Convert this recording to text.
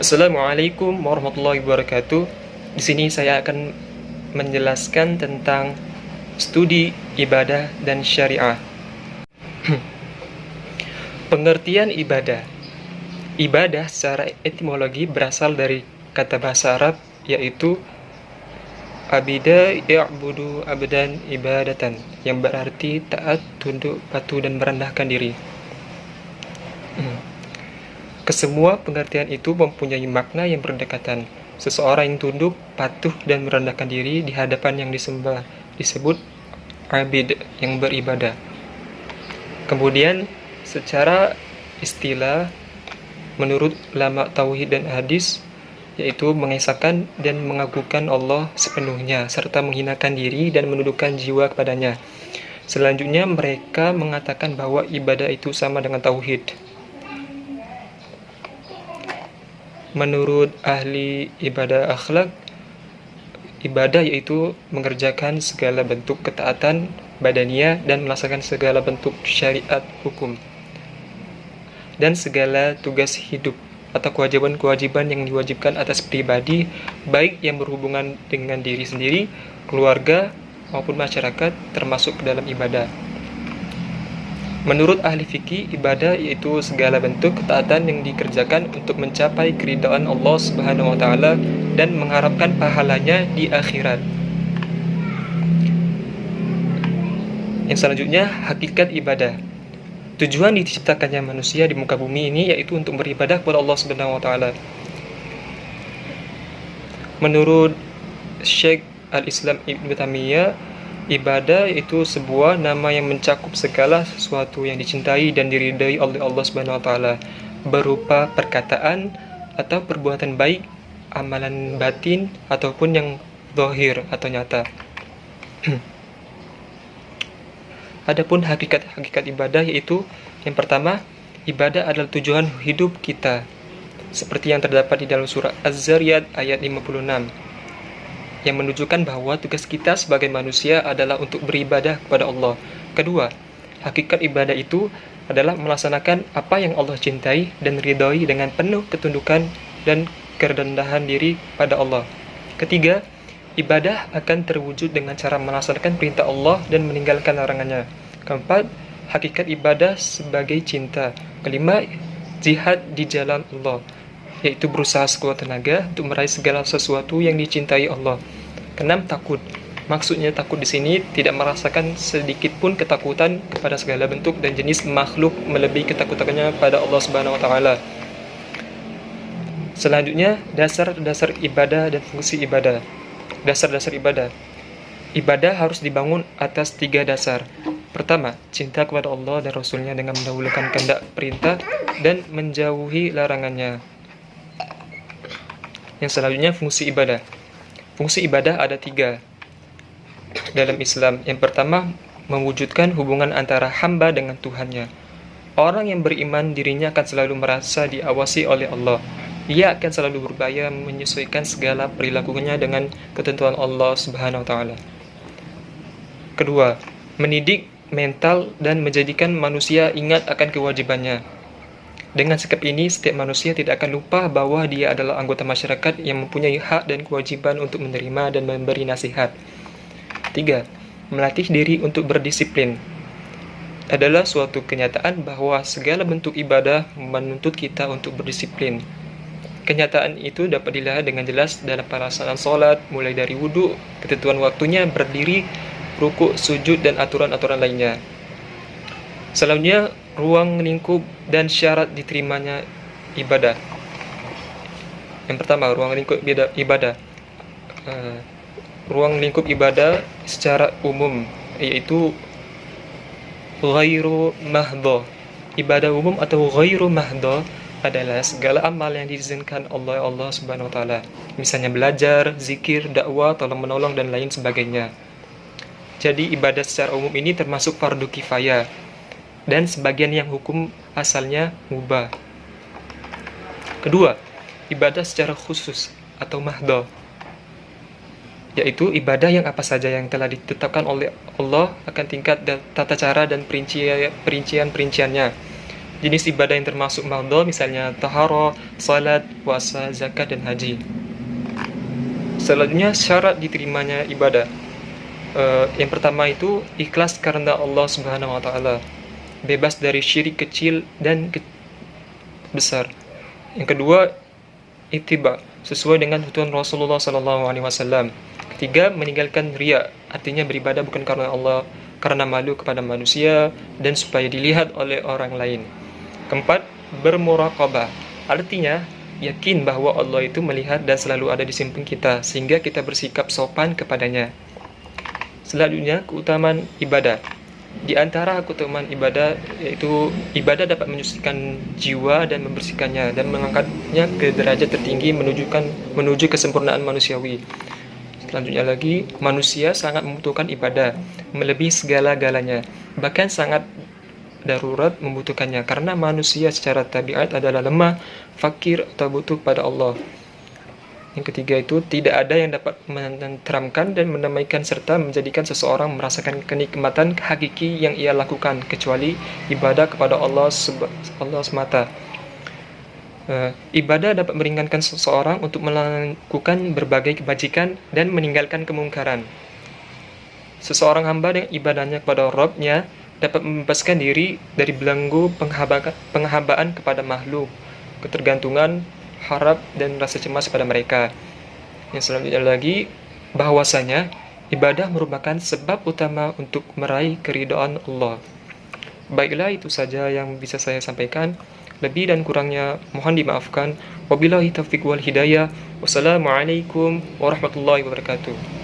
Assalamualaikum warahmatullahi wabarakatuh. Di sini saya akan menjelaskan tentang studi ibadah dan syariah. Pengertian ibadah. Ibadah secara etimologi berasal dari kata bahasa Arab yaitu abida ya'budu abdan ibadatan, yang berarti taat, tunduk, patuh, dan merendahkan diri. Kesemua pengertian itu mempunyai makna yang berdekatan. Seseorang yang tunduk, patuh, dan merendahkan diri di hadapan yang disembah disebut abid, yang beribadah. Kemudian, secara istilah, menurut ulama tauhid dan hadis, yaitu mengesahkan dan mengagungkan Allah sepenuhnya, serta menghinakan diri dan menundukkan jiwa kepadanya. Selanjutnya, mereka mengatakan bahwa ibadah itu sama dengan tauhid. Menurut ahli ibadah akhlak, ibadah yaitu mengerjakan segala bentuk ketaatan badaniah dan melaksanakan segala bentuk syariat hukum dan segala tugas hidup atau kewajiban-kewajiban yang diwajibkan atas pribadi, baik yang berhubungan dengan diri sendiri, keluarga, maupun masyarakat, termasuk ke dalam ibadah. Menurut ahli fikih, ibadah yaitu segala bentuk ketaatan yang dikerjakan untuk mencapai keridhaan Allah Subhanahu wa taala dan mengharapkan pahalanya di akhirat. Yang selanjutnya, hakikat ibadah. Tujuan diciptakannya manusia di muka bumi ini yaitu untuk beribadah kepada Allah Subhanahu wa taala. Menurut Syekh Al-Islam Ibnu Taimiyah, ibadah itu sebuah nama yang mencakup segala sesuatu yang dicintai dan diridai oleh Allah Subhanahu wa taala, berupa perkataan atau perbuatan baik, amalan batin ataupun yang zahir atau nyata. Adapun hakikat ibadah yaitu yang pertama, ibadah adalah tujuan hidup kita, seperti yang terdapat di dalam surah Az-Zariyat ayat 56. Yang menunjukkan bahwa tugas kita sebagai manusia adalah untuk beribadah kepada Allah. Kedua, hakikat ibadah itu adalah melaksanakan apa yang Allah cintai dan ridhoi dengan penuh ketundukan dan kerendahan diri pada Allah. Ketiga, ibadah akan terwujud dengan cara melaksanakan perintah Allah dan meninggalkan larangannya. Keempat, hakikat ibadah sebagai cinta. Kelima, jihad di jalan Allah, yaitu berusaha sekuat tenaga untuk meraih segala sesuatu yang dicintai Allah. Keenam, takut. Maksudnya takut di sini tidak merasakan sedikit pun ketakutan kepada segala bentuk dan jenis makhluk melebihi ketakutannya pada Allah Subhanahu wa taala. Selanjutnya, dasar-dasar ibadah dan fungsi ibadah. Dasar-dasar ibadah. Ibadah harus dibangun atas 3 dasar. Pertama, cinta kepada Allah dan Rasul-Nya dengan mendahulukan kehendak perintah dan menjauhi larangannya. Yang selanjutnya, fungsi ibadah. Fungsi ibadah ada 3 dalam Islam. Yang pertama, mewujudkan hubungan antara hamba dengan Tuhannya. Orang yang beriman dirinya akan selalu merasa diawasi oleh Allah. Ia akan selalu berupaya menyesuaikan segala perilakunya dengan ketentuan Allah Subhanahu wa taala. Kedua, mendidik mental dan menjadikan manusia ingat akan kewajibannya. Dengan sikap ini, setiap manusia tidak akan lupa bahwa dia adalah anggota masyarakat yang mempunyai hak dan kewajiban untuk menerima dan memberi nasihat. 3. Melatih diri untuk berdisiplin. Adalah suatu kenyataan bahwa segala bentuk ibadah menuntut kita untuk berdisiplin. Kenyataan itu dapat dilihat dengan jelas dalam pelaksanaan sholat, mulai dari wudhu, ketentuan waktunya, berdiri, rukuk, sujud, dan aturan-aturan lainnya. Selanjutnya, ruang lingkup dan syarat diterimanya ibadah. Yang pertama, ruang lingkup ibadah. Ruang lingkup ibadah secara umum yaitu ghairu mahdha. Ibadah umum atau ghairu mahdha adalah segala amal yang diizinkan oleh Allah Subhanahu wa taala. Misalnya belajar, zikir, dakwah, tolong-menolong, dan lain sebagainya. Jadi ibadah secara umum ini termasuk fardu kifayah dan sebagian yang hukum asalnya mubah. Kedua, ibadah secara khusus atau mahdha, yaitu ibadah yang apa saja yang telah ditetapkan oleh Allah akan tingkat dan tata cara dan perincian-perinciannya. jenis ibadah yang termasuk mardha misalnya taharah, salat, puasa, zakat, dan haji. Selanjutnya syarat diterimanya ibadah. Yang pertama itu ikhlas karena Allah Subhanahu wa taala, bebas dari syirik kecil dan besar. Yang kedua, ittiba, sesuai dengan tuntunan Rasulullah sallallahu alaihi wasallam. Ketiga, meninggalkan riya, artinya beribadah bukan karena Allah, karena malu kepada manusia dan supaya dilihat oleh orang lain. Keempat, bermuraqabah, artinya yakin bahwa Allah itu melihat dan selalu ada di samping kita, sehingga kita bersikap sopan kepadanya. Selanjutnya, keutamaan ibadah. Di antara keutamaan ibadah yaitu ibadah dapat menyucikan jiwa dan membersihkannya dan mengangkatnya ke derajat tertinggi menuju kesempurnaan manusiawi. Selanjutnya lagi, manusia sangat membutuhkan ibadah melebihi segala-galanya, bahkan sangat darurat membutuhkannya karena manusia secara tabiat adalah lemah, fakir atau butuh pada Allah. Yang ketiga itu, tidak ada yang dapat menenteramkan dan mendamaikan serta menjadikan seseorang merasakan kenikmatan hakiki yang ia lakukan kecuali ibadah kepada Allah semata. Ibadah dapat meringankan seseorang untuk melakukan berbagai kebajikan dan meninggalkan kemungkaran. Seseorang hamba dengan ibadahnya kepada Rabb-nya dapat membebaskan diri dari belenggu penghambaan kepada makhluk, ketergantungan, harap, dan rasa cemas pada mereka. Yang selanjutnya lagi, bahwasanya ibadah merupakan sebab utama untuk meraih keridhaan Allah. Baiklah, itu saja yang bisa saya sampaikan. Lebih dan kurangnya mohon dimaafkan. Wabillahi taufiq wal hidayah. Wassalamualaikum warahmatullahi wabarakatuh.